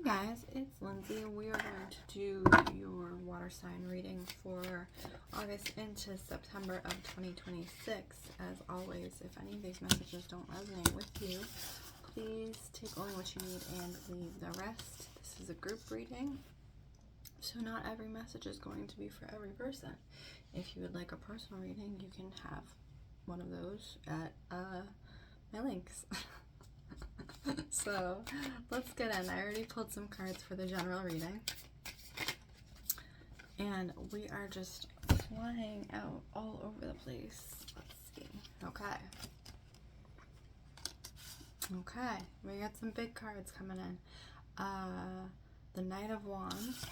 Guys, it's Lindsay. We are going to do your water sign reading for August into September of 2026. As always, if any of these messages don't resonate with you, please take only what you need and leave the rest. This is a group reading, so not every message is going to be for every person. If you would like a personal reading, you can have one of those at my links. So let's get in. I already pulled some cards for the general reading, and we are just flying out all over the place. Let's see. Okay, we got some big cards coming in. The Knight of Wands.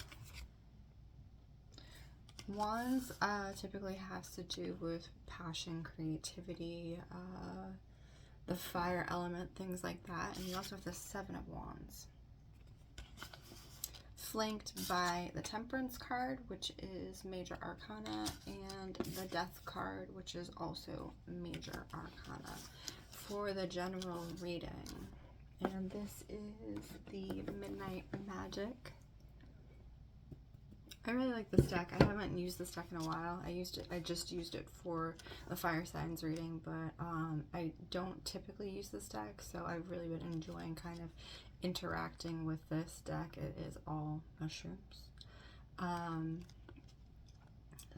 Wands typically has to do with passion, creativity, the fire element, things like that. And you also have the Seven of Wands, flanked by the Temperance card, which is Major Arcana, and the Death card, which is also Major Arcana for the general reading. And this is the Midnight Magic. I really like this deck. I haven't used this deck in a while. I just used it for the fire signs reading, but I don't typically use this deck, so I've really been enjoying kind of interacting with this deck. It is all mushrooms.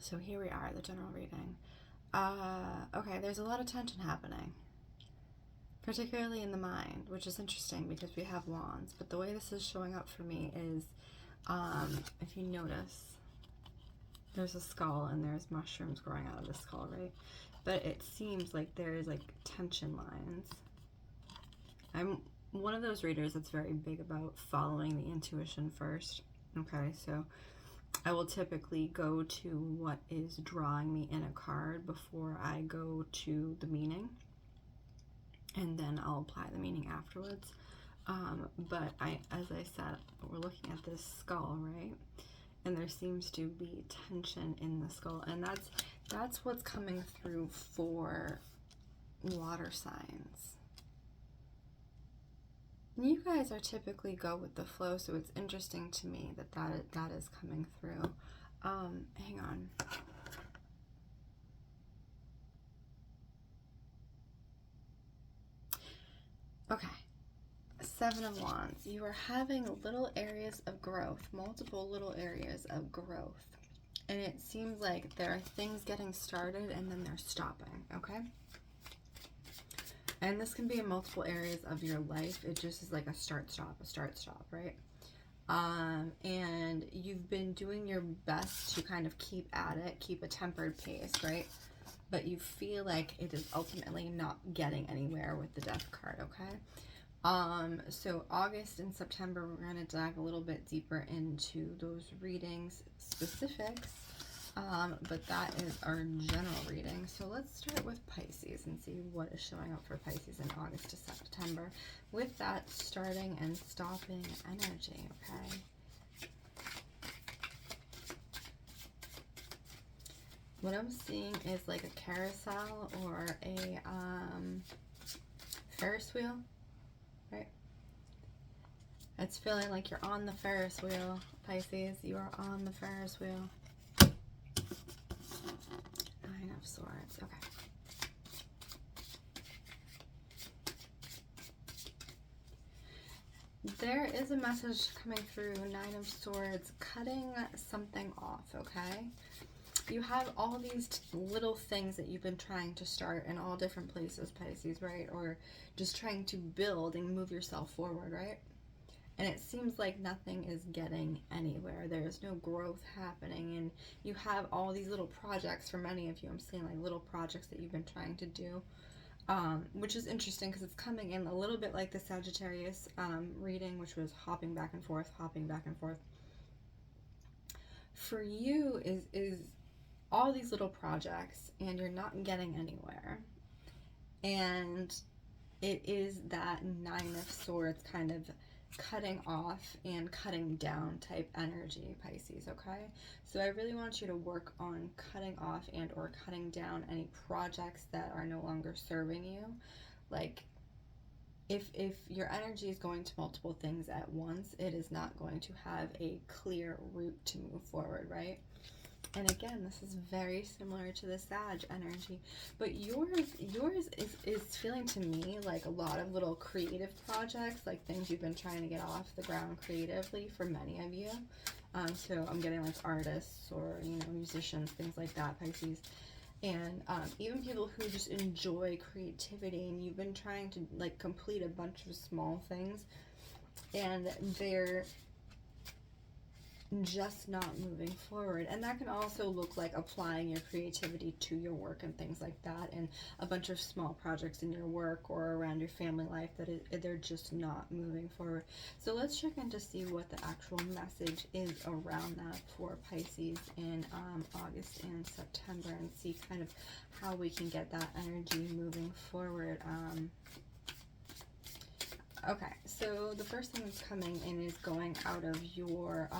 So here we are, the general reading. Okay, there's a lot of tension happening, particularly in the mind, which is interesting because we have wands, but the way this is showing up for me is, if you notice, there's a skull and there's mushrooms growing out of the skull, right? But it seems like there's like tension lines. I'm one of those readers that's very big about following the intuition first. Okay, so I will typically go to what is drawing me in a card before I go to the meaning, and then I'll apply the meaning afterwards. But as I said, we're looking at this skull, right? And there seems to be tension in the skull, and that's what's coming through for water signs. You guys are typically go with the flow, so it's interesting to me that is coming through. Hang on. Okay. Seven of Wands. You are having little areas of growth, multiple little areas of growth. And it seems like there are things getting started and then they're stopping, okay? And this can be in multiple areas of your life. It just is like a start-stop, right? And you've been doing your best to kind of keep at it, keep a tempered pace, right? But you feel like it is ultimately not getting anywhere with the Death card, okay? So August and September, we're going to dive a little bit deeper into those readings specifics, but that is our general reading. So let's start with Pisces and see what is showing up for Pisces in August to September with that starting and stopping energy, okay? What I'm seeing is like a carousel or a Ferris wheel. Right? It's feeling like you're on the Ferris wheel, Pisces. You are on the Ferris wheel. Nine of Swords. Okay. There is a message coming through, Nine of Swords, cutting something off, okay? You have all these little things that you've been trying to start in all different places, Pisces, right? Or just trying to build and move yourself forward, right? And it seems like nothing is getting anywhere. There is no growth happening. And you have all these little projects, for many of you, I'm seeing like little projects that you've been trying to do, which is interesting because it's coming in a little bit like the Sagittarius reading, which was hopping back and forth. For you is all these little projects and you're not getting anywhere, and it is that Nine of Swords kind of cutting off and cutting down type energy, Pisces, okay? So I really want you to work on cutting off and or cutting down any projects that are no longer serving you. Like, if your energy is going to multiple things at once, it is not going to have a clear route to move forward, right? And again, this is very similar to the Sag energy, but yours is feeling to me like a lot of little creative projects, like things you've been trying to get off the ground creatively for many of you. So I'm getting like artists or, you know, musicians, things like that, Pisces. And even people who just enjoy creativity, and you've been trying to like complete a bunch of small things, and they're just not moving forward. And that can also look like applying your creativity to your work and things like that, and a bunch of small projects in your work or around your family life that they're just not moving forward. So let's check in to see what the actual message is around that for Pisces in August and September, and see kind of how we can get that energy moving forward. Okay, so the first thing that's coming in is going out of your,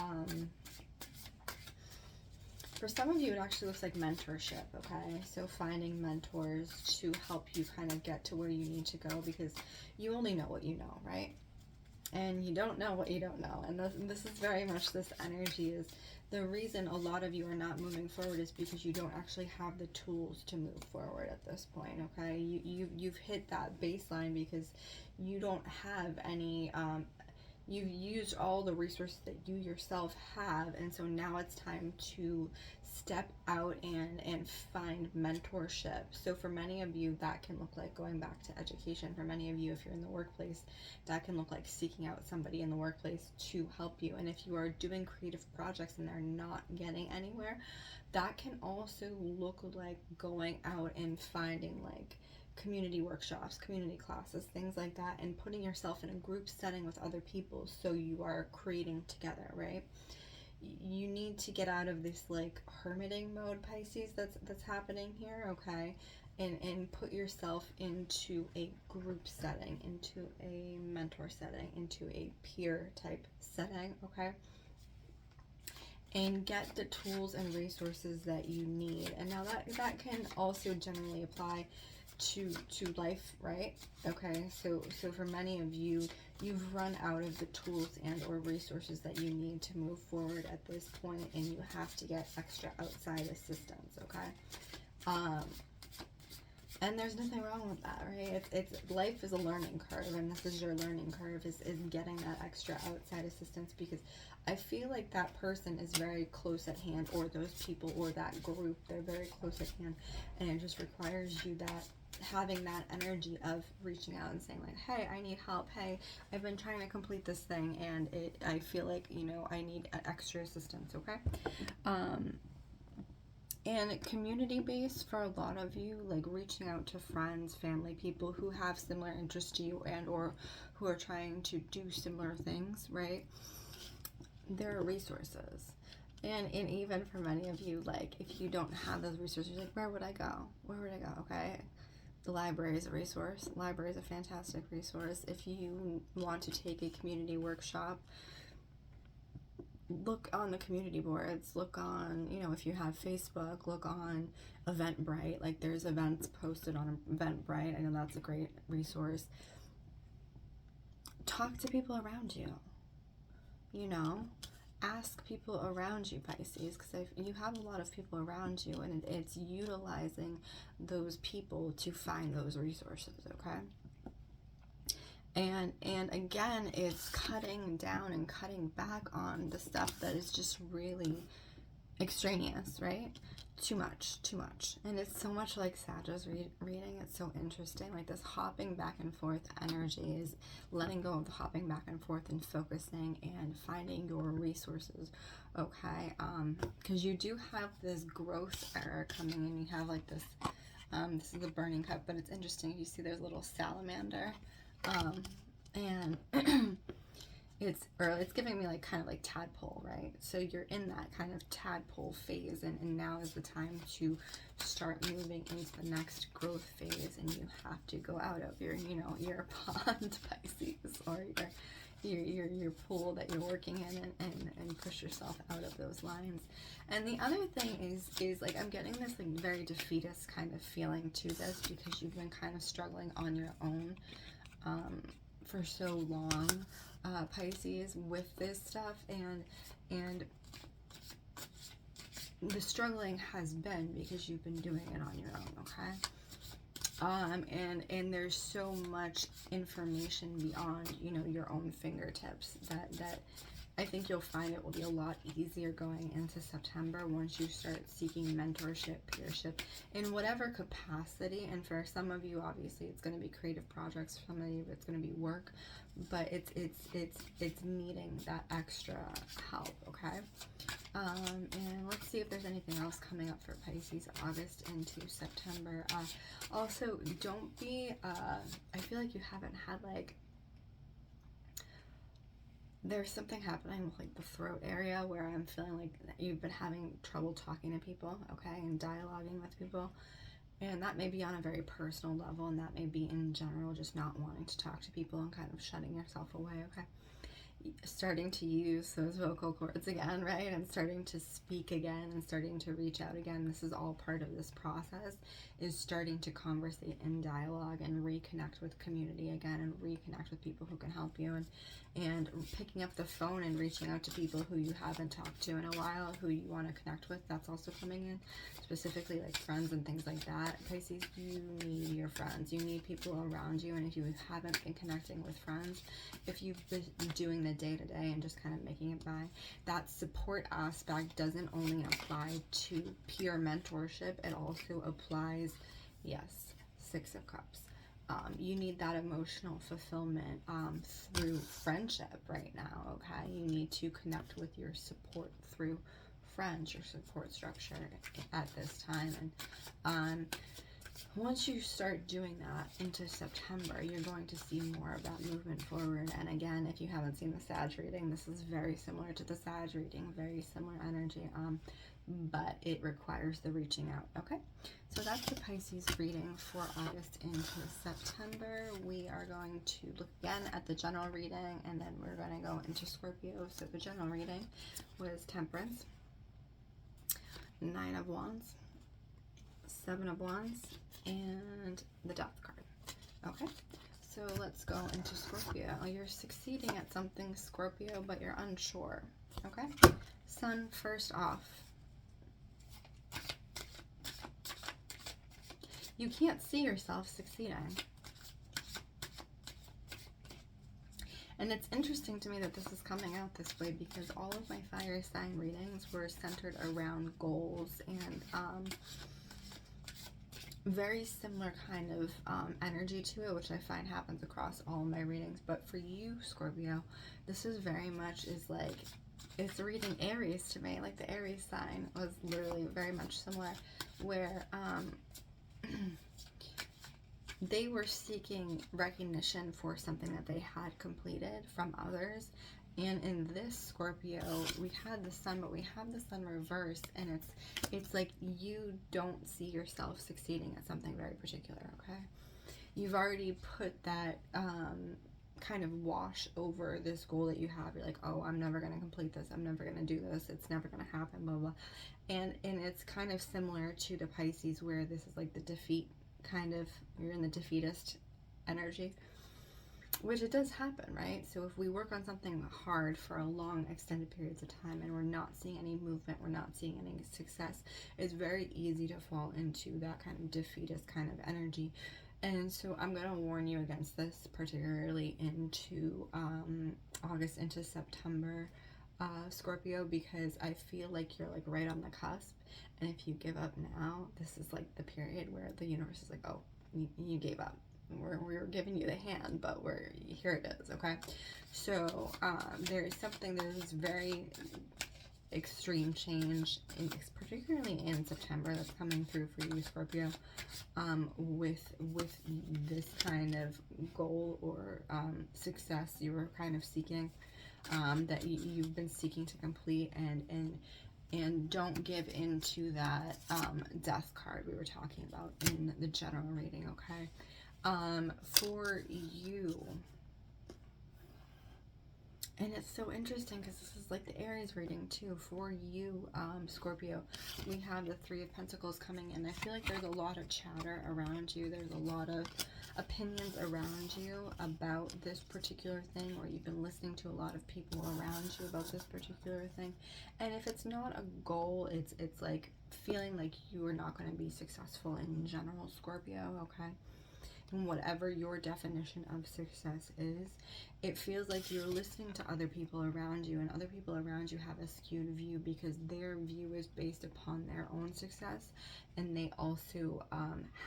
for some of you, it actually looks like mentorship, okay? So finding mentors to help you kind of get to where you need to go, because you only know what you know, right? And you don't know what you don't know. And this is very much this energy is the reason a lot of you are not moving forward is because you don't actually have the tools to move forward at this point, okay? You've hit that baseline because you don't have any, you've used all the resources that you yourself have, and so now it's time to step out and find mentorship. So for many of you, that can look like going back to education. For many of you, if you're in the workplace, that can look like seeking out somebody in the workplace to help you. And if you are doing creative projects and they're not getting anywhere, that can also look like going out and finding like community workshops, community classes, things like that, and putting yourself in a group setting with other people so you are creating together, right? You need to get out of this like hermiting mode, Pisces, that's happening here, okay? And put yourself into a group setting, into a mentor setting, into a peer type setting, okay? And get the tools and resources that you need. And now that can also generally apply to life, right? Okay, so for many of you, you've run out of the tools and or resources that you need to move forward at this point, and you have to get extra outside assistance, okay? And there's nothing wrong with that, right? It's life is a learning curve, and this is your learning curve, is getting that extra outside assistance, because I feel like that person is very close at hand, or those people or that group, they're very close at hand, and it just requires you that having that energy of reaching out and saying like, hey, I need help, hey, I've been trying to complete this thing and I feel like, you know, I need extra assistance, okay? And community based for a lot of you, like reaching out to friends, family, people who have similar interests to you and or who are trying to do similar things, right? There are resources. And even for many of you, like if you don't have those resources, like where would I go? Where would I go? Okay. The library is a resource. The library is a fantastic resource. If you want to take a community workshop, look on the community boards, look on, you know, if you have Facebook, look on Eventbrite. Like there's events posted on Eventbrite. I know that's a great resource. Talk to people around you, you know. Ask people around you, Pisces, because you have a lot of people around you, and it's utilizing those people to find those resources, okay? And again, it's cutting down and cutting back on the stuff that is just really extraneous, right? Too much. And it's so much like Sagittarius reading. It's so interesting. Like this hopping back and forth energy is letting go of the hopping back and forth and focusing and finding your resources, okay? Because you do have this growth era coming, and you have like this, this is the burning cup, but it's interesting. You see there's a little salamander, and it's giving me like kind of like tadpole, right? So you're in that kind of tadpole phase, and now is the time to start moving into the next growth phase, and you have to go out of your, you know, your pond, Pisces, or your pool that you're working in, and push yourself out of those lines. And the other thing is like I'm getting this like very defeatist kind of feeling to this, because you've been kind of struggling on your own. for so long, Pisces, with this stuff, and the struggling has been because you've been doing it on your own, okay? And there's so much information beyond, you know, your own fingertips that I think you'll find it will be a lot easier going into September once you start seeking mentorship, peership, in whatever capacity. And for some of you, obviously, it's going to be creative projects. For some of you, it's going to be work, but it's needing that extra help, okay? And let's see if there's anything else coming up for Pisces, August into September. Also, don't be, I feel like you haven't had, like, there's something happening with, like, the throat area where I'm feeling like you've been having trouble talking to people, okay, and dialoguing with people. And that may be on a very personal level, and that may be in general just not wanting to talk to people and kind of shutting yourself away, okay? Starting to use those vocal cords again, right? And starting to speak again and starting to reach out again. This is all part of this process, is starting to conversate and dialogue and reconnect with community again, and reconnect with people who can help you, and picking up the phone and reaching out to people who you haven't talked to in a while, who you want to connect with. That's also coming in, specifically like friends and things like that. Pisces, you need your friends. You need people around you, and if you haven't been connecting with friends, if you've been doing the day-to-day and just kind of making it by, that support aspect doesn't only apply to peer mentorship, it also applies, yes, Six of Cups. You need that emotional fulfillment through friendship right now, okay? You need to connect with your support through friends, your support structure at this time. And once you start doing that into September, you're going to see more of that movement forward. And again, if you haven't seen the Sag reading, this is very similar to the Sag reading, very similar energy, but it requires the reaching out, okay? So that's the Pisces reading for August into September. We are going to look again at the general reading, and then we're going to go into Scorpio. So the general reading was Temperance, 9 of Wands, 7 of Wands, and the Death card. Okay, so let's go into Scorpio. You're succeeding at something, Scorpio, but you're unsure. Okay, Sun first off. You can't see yourself succeeding. And it's interesting to me that this is coming out this way, because all of my fire sign readings were centered around goals and very similar kind of energy to it, which I find happens across all of my readings. But for you, Scorpio, this is very much is like, it's reading Aries to me. Like the Aries sign was literally very much similar, where they were seeking recognition for something that they had completed from others. And in this Scorpio, we had the Sun, but we have the Sun reversed, and it's like you don't see yourself succeeding at something very particular, okay? You've already put that kind of wash over this goal that you have. You're like, oh, I'm never going to complete this. I'm never going to do this. It's never going to happen, blah, blah. And it's kind of similar to the Pisces, where this is like the defeat kind of, you're in the defeatist energy, which it does happen, right? So if we work on something hard for a long extended periods of time and we're not seeing any movement, we're not seeing any success, it's very easy to fall into that kind of defeatist kind of energy. And so I'm going to warn you against this, particularly into August into September, Scorpio, because I feel like you're like right on the cusp. And if you give up now, this is like the period where the universe is like, oh, you gave up. We're giving you the hand, but here it is, okay? So there's this very extreme change, particularly in September, that's coming through for you, Scorpio, with this kind of goal or success you were kind of seeking, that you've been seeking to complete, and don't give into that death card we were talking about in the general reading, okay? For you, And it's so interesting because this is like the Aries reading too for you, Scorpio. We have the Three of Pentacles coming in. I feel like there's a lot of chatter around you. There's a lot of opinions around you about this particular thing, or you've been listening to a lot of people around you about this particular thing. And if it's not a goal, it's like feeling like you are not going to be successful in general, Scorpio, okay? And whatever your definition of success is, it feels like you're listening to other people around you, and other people around you have a skewed view because their view is based upon their own success, and they also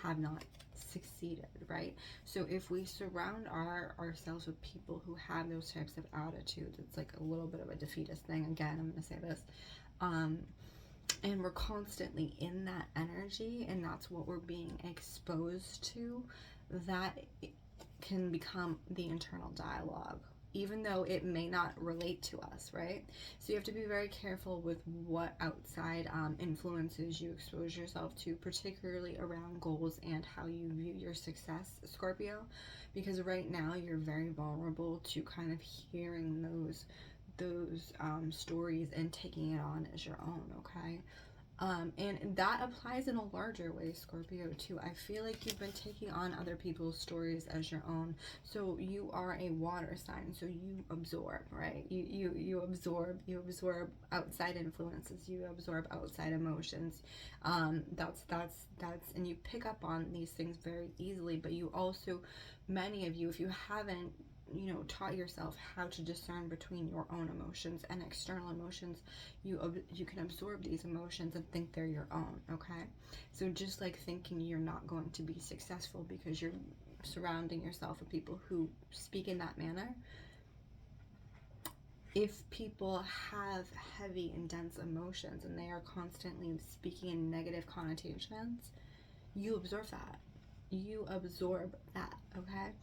have not succeeded, right? So if we surround ourselves with people who have those types of attitudes, it's like a little bit of a defeatist thing. Again, I'm going to say this. And we're constantly in that energy, and that's what we're being exposed to, that can become the internal dialogue, even though it may not relate to us, right? So you have to be very careful with what outside influences you expose yourself to, particularly around goals and how you view your success, Scorpio, because right now you're very vulnerable to kind of hearing those stories and taking it on as your own, okay? And that applies in a larger way, Scorpio, too. I feel like you've been taking on other people's stories as your own. So you are a water sign, so you absorb, right? You absorb outside influences. You absorb outside emotions. That's and you pick up on these things very easily. But you also, many of you, if you haven't, taught yourself how to discern between your own emotions and external emotions, you can absorb these emotions and think they're your own, okay? So just like thinking you're not going to be successful because you're surrounding yourself with people who speak in that manner, if people have heavy and dense emotions and they are constantly speaking in negative connotations, you absorb that. You absorb that, okay?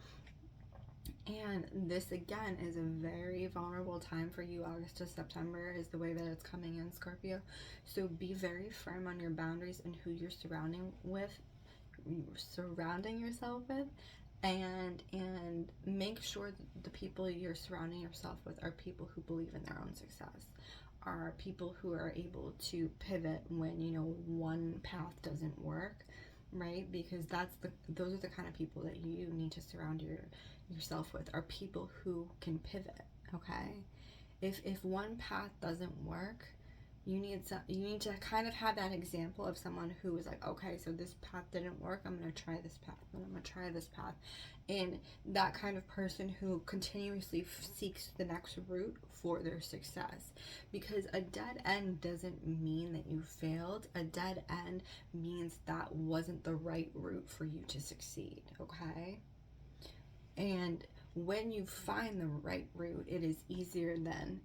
And this, again, is a very vulnerable time for you. August to September is the way that it's coming in, Scorpio. So be very firm on your boundaries and who you're surrounding yourself with, and make sure that the people you're surrounding yourself with are people who believe in their own success, are people who are able to pivot when, one path doesn't work, right? Because those are the kind of people that you need to surround yourself with, are people who can pivot, okay? If one path doesn't work, you need to kind of have that example of someone who is like, okay, so this path didn't work, I'm going to try this path, and I'm going to try this path. And that kind of person who continuously seeks the next route for their success. Because a dead end doesn't mean that you failed. A dead end means that wasn't the right route for you to succeed, okay? And when you find the right route, it is easier than,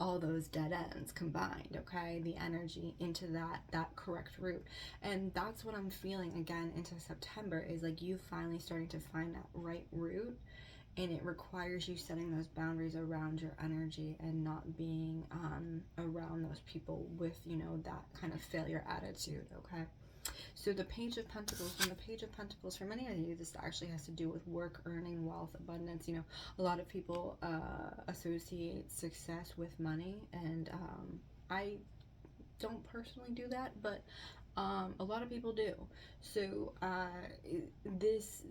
all those dead ends combined, okay? The energy into that correct route. And that's what I'm feeling again into September, is like you finally starting to find that right route. And it requires you setting those boundaries around your energy and not being around those people with, that kind of failure attitude, okay? So the Page of Pentacles, and the Page of Pentacles, for many of you, this actually has to do with work, earning, wealth, abundance. A lot of people associate success with money, and I don't personally do that, but a lot of people do. So this,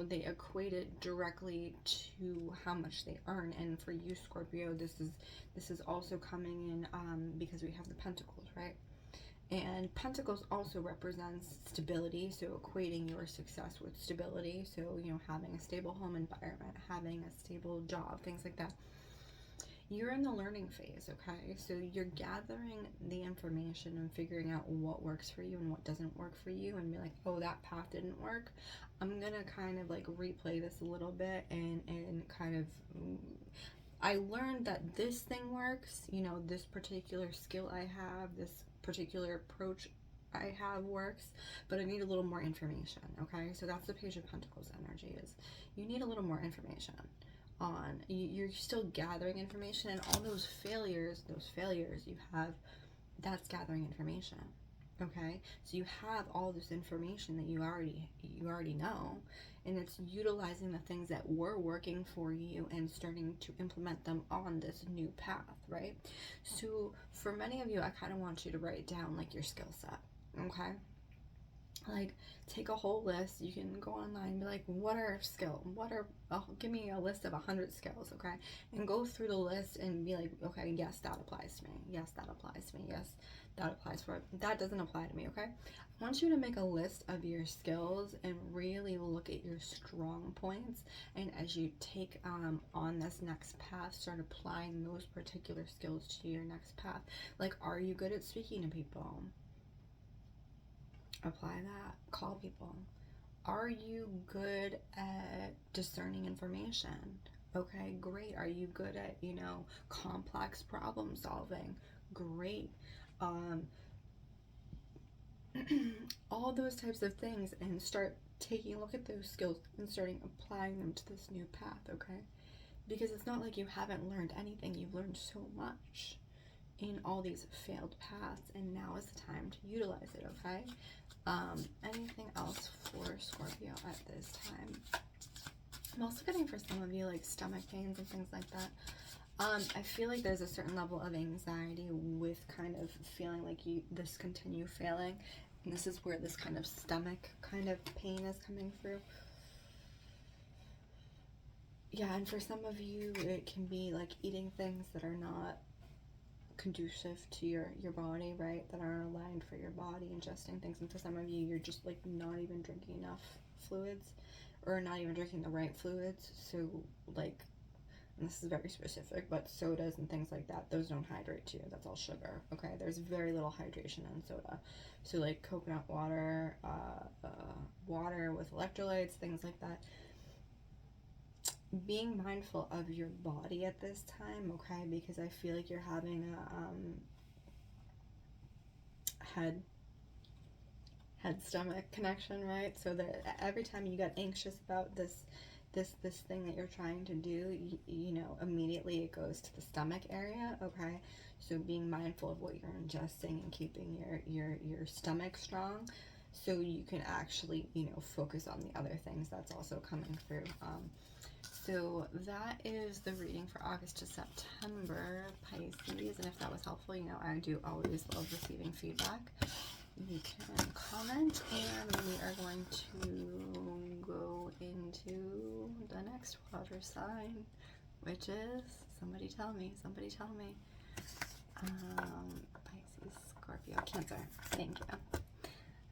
they equate it directly to how much they earn. And for you, Scorpio, this is also coming in because we have the Pentacles, right? And Pentacles also represents stability, so equating your success with stability. So, having a stable home environment, having a stable job, things like that. You're in the learning phase, okay? So you're gathering the information and figuring out what works for you and what doesn't work for you, and be like, oh, that path didn't work. I'm gonna kind of like replay this a little bit and kind of, I learned that this thing works, this particular skill I have, this particular approach I have works, but I need a little more information, okay? So that's the Page of Pentacles energy, is you need a little more information on, you're still gathering information, and all those failures you have, that's gathering information, Okay, so you have all this information that you already know, and it's utilizing the things that were working for you and starting to implement them on this new path, right? So for many of you, I kind of want you to write down like your skill set, okay? Like, take a whole list. You can go online and be like, what are skills? Give me a list of 100 skills, okay? And go through the list and be like, okay, yes, that applies to me. Yes, that applies to me. Yes, that applies for it. That doesn't apply to me, okay? I want you to make a list of your skills and really look at your strong points. And as you take on this next path, start applying those particular skills to your next path. Like, are you good at speaking to people? Apply that. Call people. Are you good at discerning information? Okay, great. Are you good at, complex problem solving? Great. All those types of things, and start taking a look at those skills and starting applying them to this new path, okay? Because it's not like you haven't learned anything. You've learned so much in all these failed paths, and now is the time to utilize it, okay? Anything else for Scorpio at this time? I'm also getting for some of you like stomach pains and things like that. I feel like there's a certain level of anxiety with kind of feeling like this continue failing, and this is where this kind of stomach kind of pain is coming through. Yeah, and for some of you, it can be like eating things that are not conducive to your body, right, that aren't aligned for your body, ingesting things. And for some of you, you're just like not even drinking enough fluids, or not even drinking the right fluids. So like, and this is very specific, but sodas and things like that, those don't hydrate you. That's all sugar, okay? There's very little hydration in soda. So like coconut water, water with electrolytes, things like that. Being mindful of your body at this time, okay? Because I feel like you're having a head stomach connection, right? So that every time you get anxious about this thing that you're trying to do, immediately it goes to the stomach area, okay? So being mindful of what you're ingesting and keeping your stomach strong, so you can actually focus on the other things that's also coming through. So that is the reading for August to September, Pisces. And if that was helpful, I do always love receiving feedback. You can comment, and we are going to go into the next water sign, which is, somebody tell me, Pisces, Scorpio, Cancer. Thank you.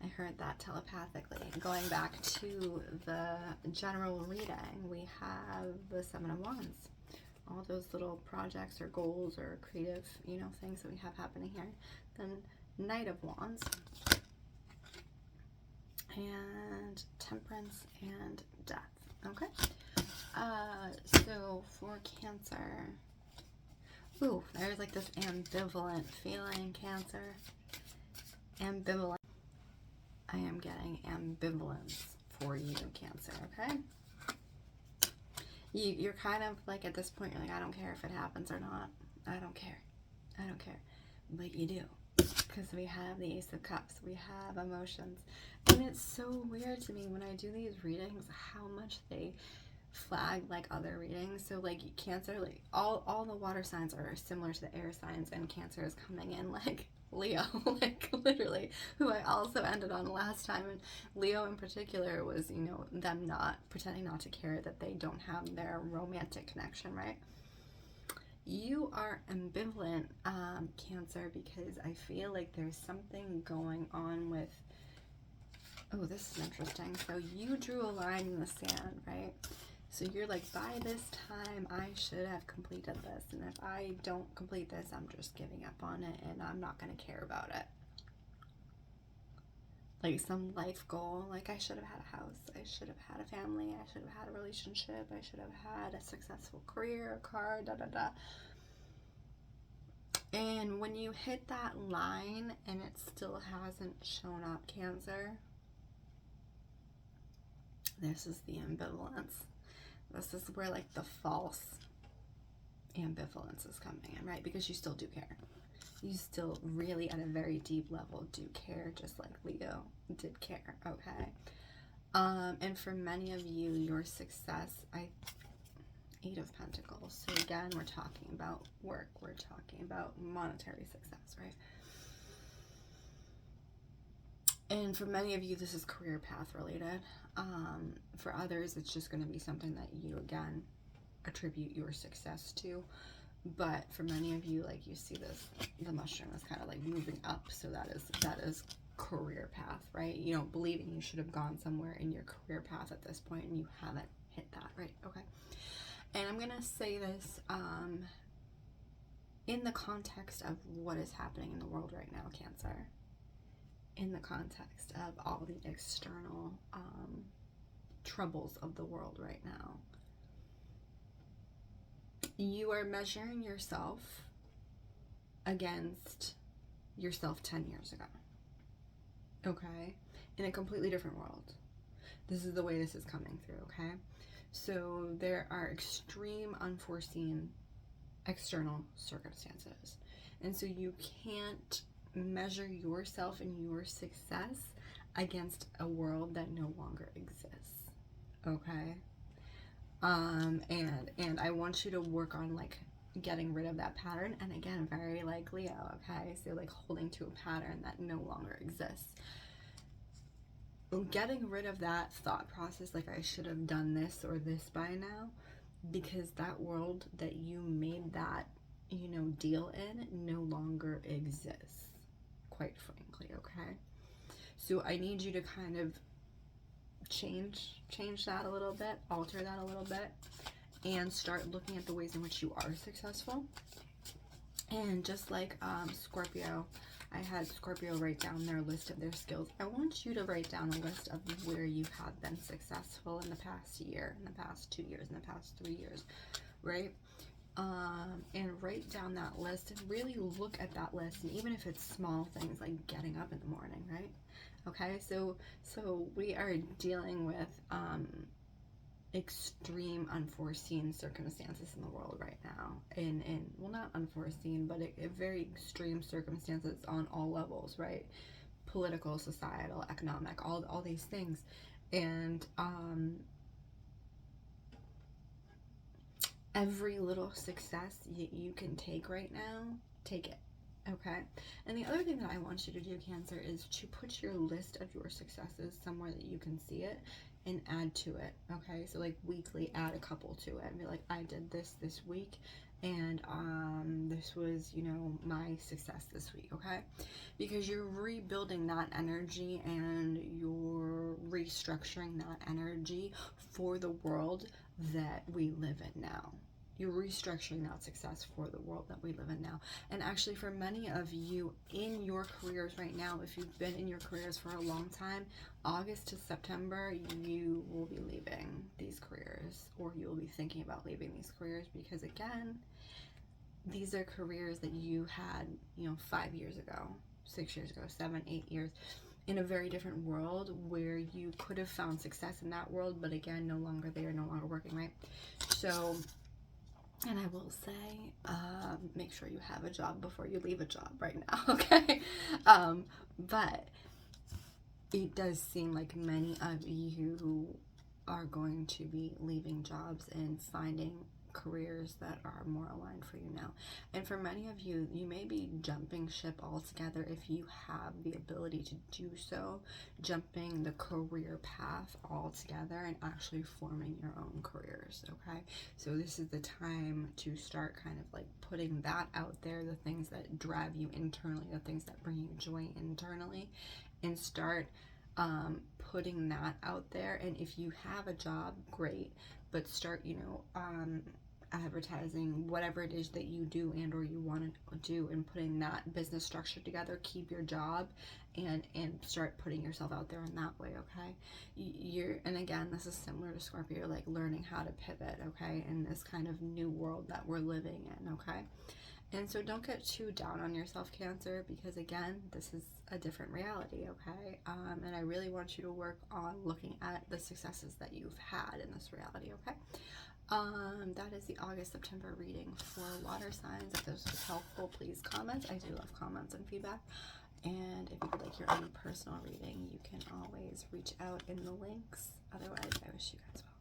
I heard that telepathically. Going back to the general reading, we have the Seven of Wands. All those little projects or goals or creative, things that we have happening here. Then Knight of Wands. And Temperance and Death. Okay? So for Cancer, ooh, there's like this ambivalent feeling, Cancer. Ambivalent. I am getting ambivalence for you, Cancer, okay? You're kind of like, at this point, you're like, I don't care if it happens or not. I don't care. But you do. Because we have the Ace of Cups. We have emotions. And it's so weird to me when I do these readings how much they flag like other readings. So like Cancer, like all the water signs are similar to the air signs, and Cancer is coming in like Leo, like literally, who I also ended on last time. And Leo in particular was, them not pretending not to care that they don't have their romantic connection, right? You are ambivalent, Cancer, because I feel like there's something going on with, oh, this is interesting. So you drew a line in the sand, right? So you're like, by this time, I should have completed this. And if I don't complete this, I'm just giving up on it, and I'm not going to care about it. Like some life goal, like I should have had a house, I should have had a family, I should have had a relationship, I should have had a successful career, a car, da-da-da. And when you hit that line and it still hasn't shown up, Cancer, this is the ambivalence. This is where like the false ambivalence is coming in, right? Because you still do care. You still really, at a very deep level, do care, just like Leo did care, okay? And for many of you, your success, Eight of Pentacles. So again, we're talking about work. We're talking about monetary success, right? And for many of you, this is career path related. For others, it's just going to be something that you, again, attribute your success to. But for many of you, like you see this, the mushroom is kind of like moving up. So that is career path, right? You know, believing you should have gone somewhere in your career path at this point and you haven't hit that, right? Okay. And I'm going to say this in the context of what is happening in the world right now, Cancer. In the context of all the external troubles of the world right now. You are measuring yourself against yourself 10 years ago. Okay? In a completely different world. This is the way this is coming through, okay? So there are extreme unforeseen external circumstances. And so you can't measure yourself and your success against a world that no longer exists. Okay? And I want you to work on like getting rid of that pattern. And again, very like Leo, okay? So like holding to a pattern that no longer exists. Getting rid of that thought process, like I should have done this or this by now, because that world that you made that, you know, deal in no longer exists, quite frankly, okay? So I need you to kind of change that a little bit, alter that a little bit, and start looking at the ways in which you are successful. And just like Scorpio, I had Scorpio write down their list of their skills. I want you to write down a list of where you have been successful in the past year, in the past 2 years, in the past 3 years, right? And write down that list and really look at that list. And even if it's small things like getting up in the morning, right? Okay, so we are dealing with extreme unforeseen circumstances in the world right now. And well, not unforeseen, but very extreme circumstances on all levels, right? Political, societal, economic, all these things. And every little success you can take right now, take it. Okay. And the other thing that I want you to do, Cancer, is to put your list of your successes somewhere that you can see it and add to it. Okay. So like weekly, add a couple to it and be like, I did this week, and this was, you know, my success this week. Okay. Because you're rebuilding that energy and you're restructuring that energy for the world that we live in now. You're restructuring that success for the world that we live in now. And actually, for many of you in your careers right now, if you've been in your careers for a long time, August to September, you will be leaving these careers, or you will be thinking about leaving these careers, because again, these are careers that you had, you know, 5 years ago, 6 years ago, 7, 8 years, in a very different world where you could have found success in that world, but again, they are no longer working, right? So, and I will say, make sure you have a job before you leave a job right now, okay? But it does seem like many of you are going to be leaving jobs and finding careers that are more aligned for you now. And for many of you, you may be jumping ship altogether if you have the ability to do so, jumping the career path altogether and actually forming your own careers, okay? So this is the time to start kind of like putting that out there, the things that drive you internally, the things that bring you joy internally, and start putting that out there. And if you have a job, great, but start, you know, advertising whatever it is that you do and or you want to do, and putting that business structure together. Keep your job and start putting yourself out there in that way, okay? And again, this is similar to Scorpio. You're like learning how to pivot, okay, in this kind of new world that we're living in, okay? And so don't get too down on yourself, Cancer, because again, this is a different reality, okay? And I really want you to work on looking at the successes that you've had in this reality, okay? That is the August-September reading for water signs. If this was helpful, please comment. I do love comments and feedback. And if you would like your own personal reading, you can always reach out in the links. Otherwise, I wish you guys well.